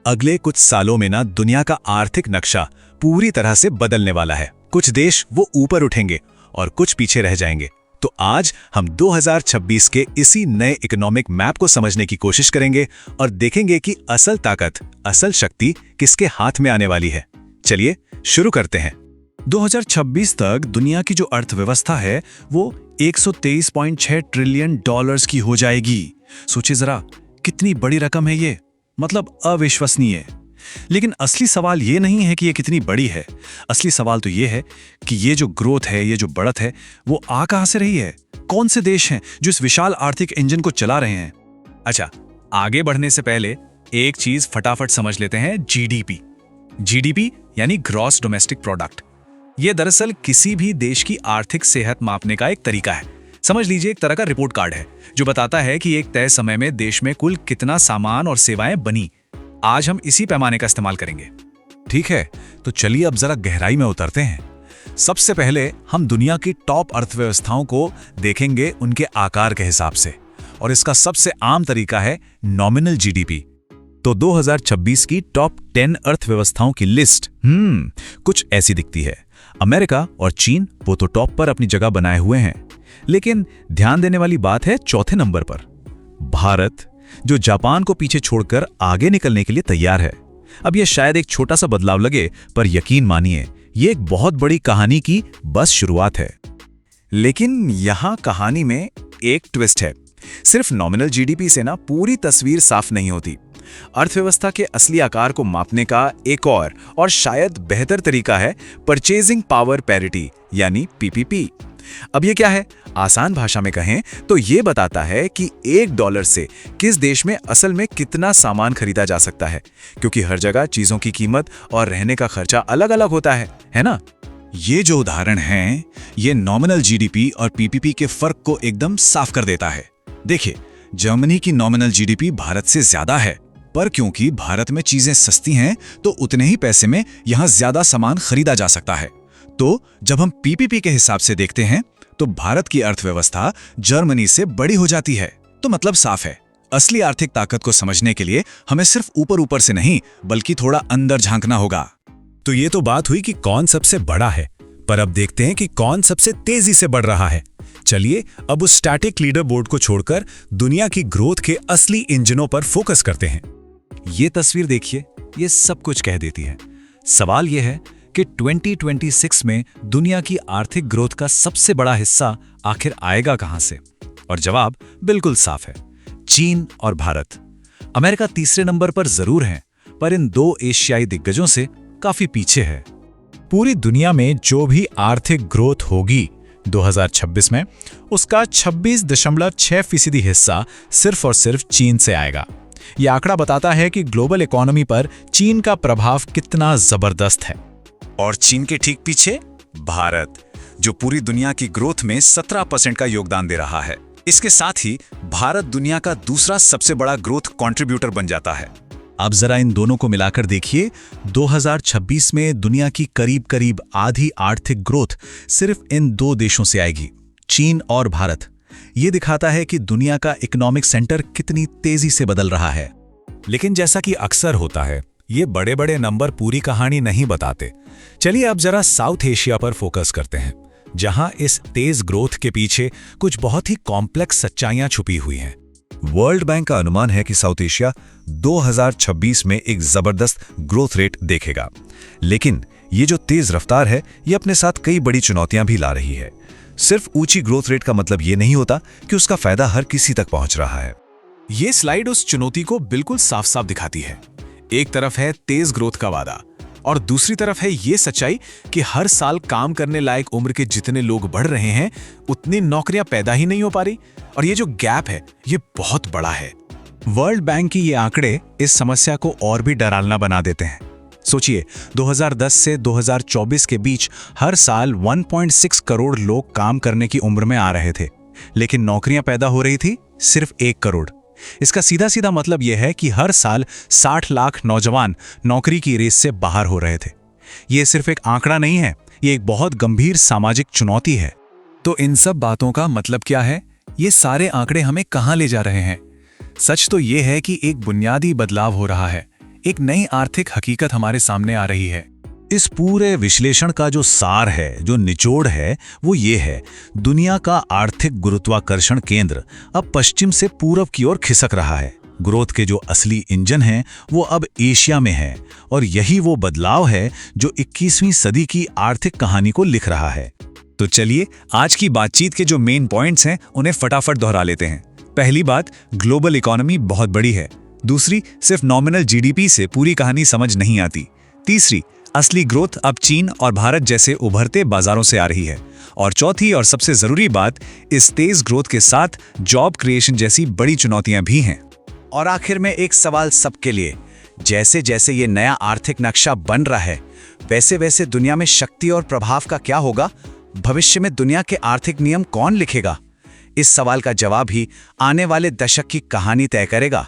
अगले कुछ सालों में ना दुनिया का आर्थिक नक्शा पूरी तरह से बदलने वाला है। कुछ देश वो ऊपर उठेंगे और कुछ पीछे रह जाएंगे। तो आज हम 2026 के इसी नए इकोनॉमिक मैप को समझने की कोशिश करेंगे और देखेंगे कि असल ताकत, असल शक्ति किसके हाथ में आने वाली है। चलिए शुरू करते हैं। 2026 तक दुनिया की जो अर्थव्यवस्था है वो 123.6 ट्रिलियन डॉलर्स की हो जाएगी। सोचिए जरा, कितनी बड़ी रकम है ये, मतलब अविश्वसनीय। लेकिन असली सवाल ये नहीं है कि ये कितनी बड़ी है। असली सवाल तो ये है कि ये जो ग्रोथ है, ये जो बढ़त है, वो आ कहां से रही है? कौन से देश हैं जो इस विशाल आर्थिक इंजन को चला रहे हैं? अच्छा, आगे बढ़ने से पहले एक चीज फटाफट समझ लेते हैं। जीडीपी। जीडीपी यानी ग्रॉस डोमेस्टिक प्रोडक्ट। ये दरअसल किसी भी देश की आर्थिक सेहत मापने का एक तरीका है। समझ लीजिए एक तरह का रिपोर्ट कार्ड है जो बताता है कि एक तय समय में देश में कुल कितना सामान और सेवाएं बनी। आज हम इसी पैमाने का इस्तेमाल करेंगे। ठीक है, तो चलिए अब जरा गहराई में उतरते हैं। सबसे पहले हम दुनिया की टॉप अर्थव्यवस्थाओं को देखेंगे उनके आकार के हिसाब से, और इसका सबसे आम तरीका है नॉमिनल जीडीपी। तो 2026 की टॉप 10 अर्थव्यवस्थाओं की लिस्ट कुछ ऐसी दिखती है। अमेरिका और चीन वो तो टॉप पर अपनी जगह बनाए हुए हैं, लेकिन ध्यान देने वाली बात है चौथे नंबर पर भारत, जो जापान को पीछे छोड़कर आगे निकलने के लिए तैयार है। अब यह शायद एक छोटा सा बदलाव लगे, पर यकीन मानिए ये एक बहुत बड़ी कहानी की बस शुरुआत है। लेकिन यहां कहानी में एक ट्विस्ट है। सिर्फ नॉमिनल जीडीपी से ना पूरी तस्वीर साफ नहीं होती। अर्थव्यवस्था के असली आकार को मापने का एक और शायद बेहतर तरीका है परचेजिंग पावर पैरिटी यानी पीपीपी। अब ये क्या है? आसान भाषा में कहें तो ये बताता है कि $1 से किस देश में असल में कितना सामान खरीदा जा सकता है, क्योंकि हर जगह चीजों की कीमत और रहने का खर्चा अलग अलग होता है ना? ये जो उदाहरण है, ये नॉमिनल जीडीपी और पीपीपी के फर्क को एकदम साफ कर देता है। देखिए, जर्मनी की नॉमिनल जीडीपी भारत से ज्यादा है, पर क्योंकि भारत में चीजें सस्ती हैं तो उतने ही पैसे में यहां ज्यादा सामान खरीदा जा सकता है। तो जब हम पीपीपी के हिसाब से देखते हैं तो भारत की अर्थव्यवस्था जर्मनी से बड़ी हो जाती है। तो मतलब साफ है, असली आर्थिक ताकत को समझने के लिए हमें सिर्फ ऊपर ऊपर से नहीं बल्कि थोड़ा अंदर झांकना होगा। तो ये तो बात हुई कि कौन सबसे बड़ा है, पर अब देखते हैं कि कौन सबसे तेजी से बढ़ रहा है। चलिए अब उस स्टैटिक लीडर बोर्ड को छोड़कर दुनिया की ग्रोथ के असली इंजनों पर फोकस करते हैं। ये तस्वीर देखिए, ये सब कुछ कह देती है। सवाल यह है कि 2026 में दुनिया की आर्थिक ग्रोथ का सबसे बड़ा हिस्सा आखिर आएगा कहां से? और जवाब बिल्कुल साफ है, चीन और भारत। अमेरिका तीसरे नंबर पर जरूर है, पर इन दो एशियाई दिग्गजों से काफी पीछे है। पूरी दुनिया में जो भी आर्थिक ग्रोथ होगी 2026 में, उसका 26.6% हिस्सा सिर्फ और सिर्फ चीन से आएगा। यह आंकड़ा बताता है कि ग्लोबल इकोनॉमी पर चीन का प्रभाव कितना जबरदस्त है। और चीन के ठीक पीछे भारत, जो पूरी दुनिया की ग्रोथ में 17% का योगदान दे रहा है। इसके साथ ही भारत दुनिया का दूसरा सबसे बड़ा ग्रोथ कंट्रीब्यूटर बन जाता है। अब जरा इन दोनों को मिलाकर देखिए, 2026 में दुनिया की करीब करीब आधी आर्थिक ग्रोथ सिर्फ इन दो देशों से आएगी, चीन और भारत। ये दिखाता है कि दुनिया का इकोनॉमिक सेंटर कितनी तेजी से बदल रहा है। लेकिन जैसा कि अक्सर होता है, ये बड़े बड़े नंबर पूरी कहानी नहीं बताते। चलिए अब जरा साउथ एशिया पर फोकस करते हैं, जहां इस तेज ग्रोथ के पीछे कुछ बहुत ही कॉम्प्लेक्स सच्चाइयां छुपी हुई हैं। वर्ल्ड बैंक का अनुमान है कि साउथ एशिया 2026 में एक जबरदस्त ग्रोथ रेट देखेगा। लेकिन ये जो तेज रफ्तार है, ये अपने साथ कई बड़ी चुनौतियां भी ला रही है। सिर्फ ऊंची ग्रोथ रेट का मतलब ये नहीं होता कि उसका फायदा हर किसी तक पहुंच रहा है। ये स्लाइड उस चुनौती को बिल्कुल साफ साफ दिखाती है। एक तरफ है तेज ग्रोथ का वादा और दूसरी तरफ है ये सच्चाई कि हर साल काम करने लायक उम्र के जितने लोग बढ़ रहे हैं, उतनी नौकरियां पैदा ही नहीं हो पा रही। और ये जो गैप है, ये बहुत बड़ा है। वर्ल्ड बैंक की ये आंकड़े इस समस्या को और भी डरावना बना देते हैं। सोचिए, 2010 से 2024 के बीच हर साल 1.6 करोड़ लोग काम करने की उम्र में आ रहे थे, लेकिन नौकरियां पैदा हो रही थी सिर्फ 1 करोड़। इसका सीधा सीधा मतलब यह है कि हर साल 60 लाख नौजवान नौकरी की रेस से बाहर हो रहे थे। यह सिर्फ एक आंकड़ा नहीं है, ये एक बहुत गंभीर सामाजिक चुनौती है। तो इन सब बातों का मतलब क्या है? ये सारे आंकड़े हमें कहां ले जा रहे हैं? सच तो यह है कि एक बुनियादी बदलाव हो रहा है। एक नई आर्थिक हकीकत हमारे सामने आ रही है। इस पूरे विश्लेषण का जो सार है, जो निचोड़ है, वो ये है, दुनिया का आर्थिक गुरुत्वाकर्षण केंद्र अब पश्चिम से पूरब की ओर खिसक रहा है। ग्रोथ के जो असली इंजन हैं वो अब एशिया में हैं और यही वो बदलाव है जो 21वीं सदी की आर्थिक कहानी को लिख रहा है। तो चलिए आज की बातचीत के जो मेन पॉइंट्स हैं उन्हें फटाफट दोहरा लेते हैं। पहली बात, ग्लोबल इकोनॉमी बहुत बड़ी है। दूसरी, सिर्फ नॉमिनल जीडीपी से पूरी कहानी समझ नहीं आती। तीसरी, असली ग्रोथ अब चीन और भारत जैसे उभरते बाजारों से आ रही है। और चौथी और सबसे जरूरी बात, इस तेज ग्रोथ के साथ जॉब क्रिएशन जैसी बड़ी चुनौतियां भी हैं। और आखिर में एक सवाल सबके लिए, जैसे जैसे ये नया आर्थिक नक्शा बन रहा है, वैसे वैसे दुनिया में शक्ति और प्रभाव का क्या होगा? भविष्य में दुनिया के आर्थिक नियम कौन लिखेगा? इस सवाल का जवाब ही आने वाले दशक की कहानी तय करेगा।